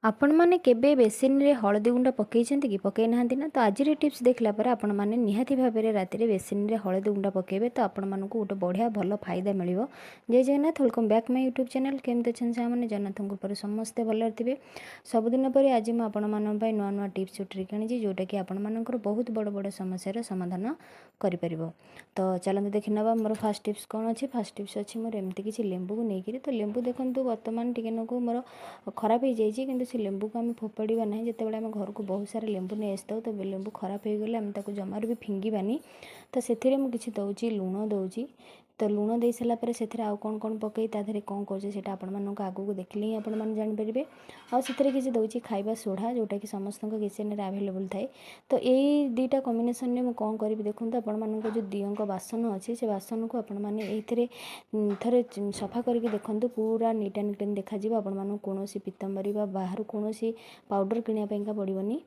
आपण मैंने केबे बेसिन रे हळदी गुंड पकईछंती कि पकई नाहांती ना। तो आज टिप्स देखला पर आपण मैंने निहाती भाव में राति बेसिन रे हळदी गुंड पकेबे तो आपण मानक गोटे बढ़िया भल फायदा मिलिबो। जय Jagannath, welcome back my YouTube channel. केमते अछन सामने जगन्नाथ कृपारे समस्ते भल थे। सबुदिन पर आज मुझे आपण मान नुआ नुआ टिप्स ट्रिक आनी जोटा कि आपण मानकर बहुत बड़ बड़ समस्या समाधान कर। तो चलते देखी ना मोर फास्ट टिप्स कौन अच्छी। फास्ट टिप्स अच्छी मोर एमती किसी लेंबू को लेकर। तो लेंबू देखो बर्तमान टी मोर खराब हो जाए कि से लेंबू को आम फोपाड़ा ना। जिते आम घर को बहुत सारा लेंबू नहीं आसता तो लेंबू खराब हो गले आम जमार भी फिंगानी। तो से मुझे दूसरी लुण दूसरी। तो लुण दे सारापर से आउ कौन कौन पकई तादेह कौन कर आगू देखले ही आपण मैंने जानीपर। आते किसी दूसरी खाଇବା सोढ़ा जोटा कि समस्त किचेन में आवेलेबल थाए। तो यही दुईटा कॉम्बिनेशन में मुझे कौन करी देखूँ। आपण मान जो दियों बासन अच्छी से बासन को आपण मैंने थे सफा करके देखूँ पूरा नीट एंड क्लीन देखा आपण मानक कौन पीतम्बरी बाहर कौन पाउडर किनापा पड़ोनी।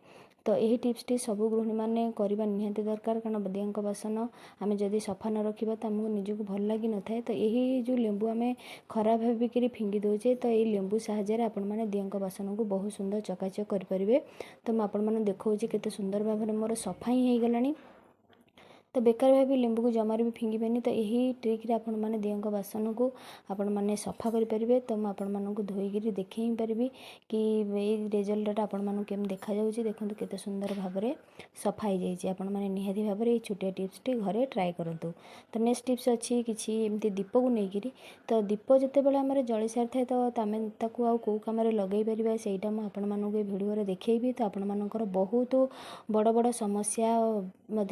तो यही टिप्स टी सब गृहिणी मैंने करवा निहाती दरकार। कारण दियों बासन आम जदि सफा न रखा तो आमको निजक भल लगी न था। तो यही जो लेंबू आम खराब भाविक फिंगी दौचे तो ये लेंबू साहाय्य आपण मैंने दियों बासन को बहुत सुंदर चकाचक करेंगे। तो मुझे देखा केते सुंदर भाव में मोर सफा ही हो गलानी। तो बेकार भावी लेंबू को जमार भी फिंगेनि। तो यही ट्रिक रे आपण मैंने दियों बासन को आपण मैंने सफा करेंगे। तो मुझे आपण मानक धोईकी देखे पारि कि रिजल्ट आपण मानक केम देखा जाउछि। देखो केते सुंदर भाव में सफा हो जाइए। आपण मैंने निहाती भाव में छोटिया टिप्स टी घरे ट्राए करंतु। तो नेक्स्ट टिप्स अच्छी किसी एमती दीप को लेकिन। तो दीप जिते बड़े आम जली सारी थाए तो आम ताकू आउ कौ कम लगे पार सेटा मुझे भिडियो देखी। तो आपण मानकर बहुत बड़ बड़ समस्या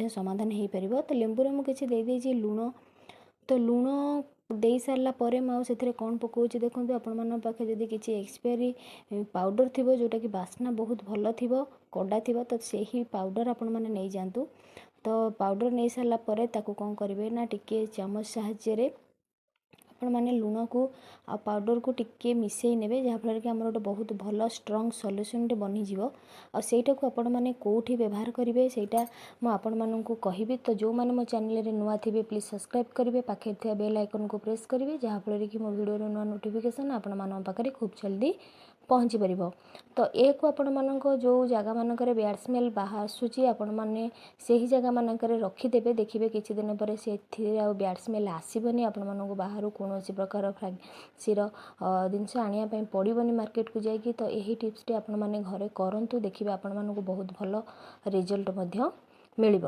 समाधान हो पार। तो लेंबू मुझे देदेजी लुण। तो लुण दे सारापर मुझे कौन पकाऊँ देखो। आपण पाखे जदि किसी एक्सपायरी पाउडर थी जोटा कि बास्ना बहुत भल थी कड़ा थी तो से ही पाउडर आपण मैंने नहीं जातु। तो पाउडर नहीं सारापर ताकू कौन करेंगे ना टिके चामच साहाय्य आपण मैंने लुण को आ पाउडर को टिके मिसई ने जहाँफल कि आम गोटे बहुत भल स्ट्रंग सल्यूशन बनीज। आईटा को आपण मैंने कौटी व्यवहार करेंगे सेटा मुझे कहबी। तो जो मैंने मो चैनल नुआ थे प्लीज सब्सक्राइब करेंगे पाखे थे बेल आइकन को प्रेस करेंगे जहाँफल कि मो वीडियो नुआ नोटिफिकेशन आपण पाखे खूब जल्दी पहुँची पार। तो एक आपण मानक जो जगह मानक बैड स्मेल बाहर आसूची आपण मैंने से ही जगह मानक रखिदेवे। देखिए किसी दिन पर से बैड स्मेल आसबनी। आपण मानक बाहर कौन प्रकार फ्राग्रेंसीर जिनस आने पड़ोनी मार्केट को जाकि। तो यही टिप्स टी आपण मैंने घरे करूँ देखिए आपण मानक बहुत भल रिजल्ट मिल।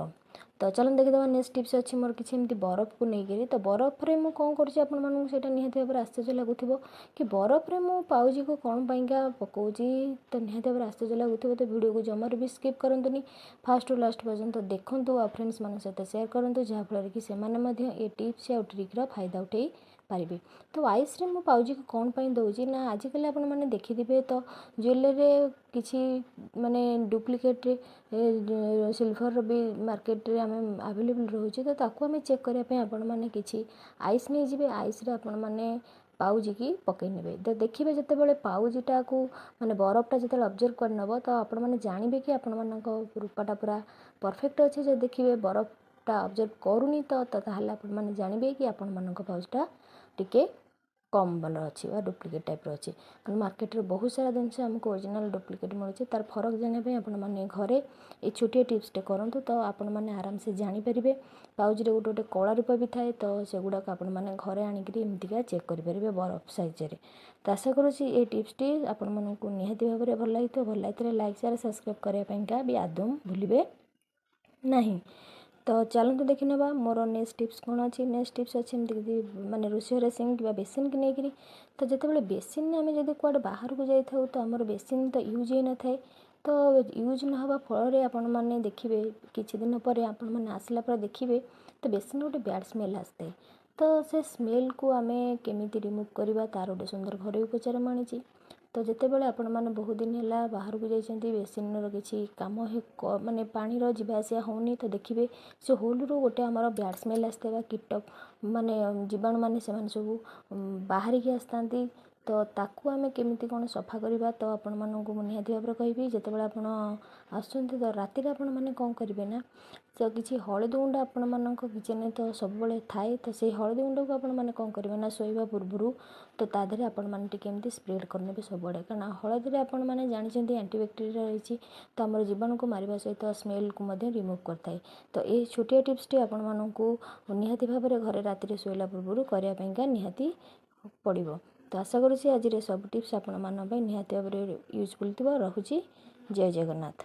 तो चलो देखीदा नेक्स्ट टिप्स अच्छी मोर किसी एमती बरफ को लेकर। तो बरफ रे मु कौन कर निहाती भाव आश्चर्य लगुव कि बरफ रे मु पाउजी को कौन पाइंका पकाउची। तो निहाती भाव आश्चर्य लगुव। तो वीडियो को जमार भी स्किप करंतुनी फास्ट टू लास्ट पर्यंत देखंतु आ फ्रेंड्स मान सहित शेयर करंतु जहाँफल कि से टिप्स या ट्रिक फायदा उठे पारे। तो आइस रे मु पाउजी को कौन पाई दौची ना आजिकल आपण मैंने देखिथे तो ज्वेलरी किसी माने डुप्लिकेट सिल्वर भी मार्केट रे आम आवेलेबल रोचे। तो ताकू आम चेक करने आपण मैंने किसी आइस नहीं जी आइस रे आपण मैंने पाउजी की पकई ने। तो देखिए जिते बड़े पाउजीटा को माने बरफटा जो ऑब्जर्व कर नब तो आपण मैंने जानवे कि आपण मान रूपाटा पूरा परफेक्ट अच्छे। जो देखिए बरफटा ऑब्जर्व करूनी तो आपण मैंने जानवे कि आपण मान पाउजीटा टिके कम भल अच्छी डुप्लिकेट टाइप अच्छी। कारण मार्केट में बहुत सारा जिन आमको ओरिजिनल डुप्लिकेट मिलूँ तार फरक जानापी आपने घरे ये छोटे टिप्सटे करूँ। तो आपण मैंने आराम से जानीपर पाउज रे गोटे गोटे कला रूप भी थाए। तो सेगुड़ाक आपण मैंने घरे आणिक एमतीका चेक करेंगे बरफ साइज। तो आशा करुँची ये टिप्सटी आपण मानक निहाती भाव में भल लगी। भल लगी लाइक शेयर सब्सक्राइब करने भी आदौ भूलिए नहीं। तो चलते देखी ना मोर नेक्स्ट टिप्स कौन अच्छी। नेक्स्ट टिप्स अच्छी एमती माने रोषेई सिंक कि बेसिन की लेकिन। तो जिते बेसिन आम जब कौटे बाहर को जाइए तो आमर बेसिन तो यूज ही न थाए। तो यूज न होगा फल आपण मैंने देखिए किसी दिन पर आपण मैंने आसला पर देखिए तो बेसिन गोटे बैड स्मेल आसता है। तो से स्मेल को आम केमी रिमूव करवा तार गोटे सुंदर घरोई उपचार मुझे। तो जिते बड़े आपण मैंने बहुत दिन है बाहर को जाइए बेसिन किसी कम माने पानी जावासिया होनी। तो देखिए से होल रू गोटे आमर बैड स्मेल आसता कीट माने जीवाणु माने सब बाहर की आसता तो ताकू आमे केमिति कौन सफा करवा तो आपण मानू मुझे निहाती भाव कहि जितेबाला आपण आसुँच तो राति आपण मैंने कौन करेंगे ना तो किसी हलदी गुंड आपण मान किचन तो सब थाए तो से हलदी गुंड को आपण मैंने कौन करेंगे ना शोवा पूर्व तो तादेह आपण मैंने केमती स्प्रेड करने सब कारण हलदी आपण मैंने जानते एंटीबैक्टेरिया रही तो आम जीवाणु को मारिबा सहित स्मेल को रिमूव करता तो ये छोटिया टिप्सटी आपण मानू निहाती भाव में घरे राति शोला पूर्व करने निहाती पड़ो। तो आशा करुँच आज सब टिप्स आपण निहाती भाव में यूजफुल थी। रखुची जय जगन्नाथ।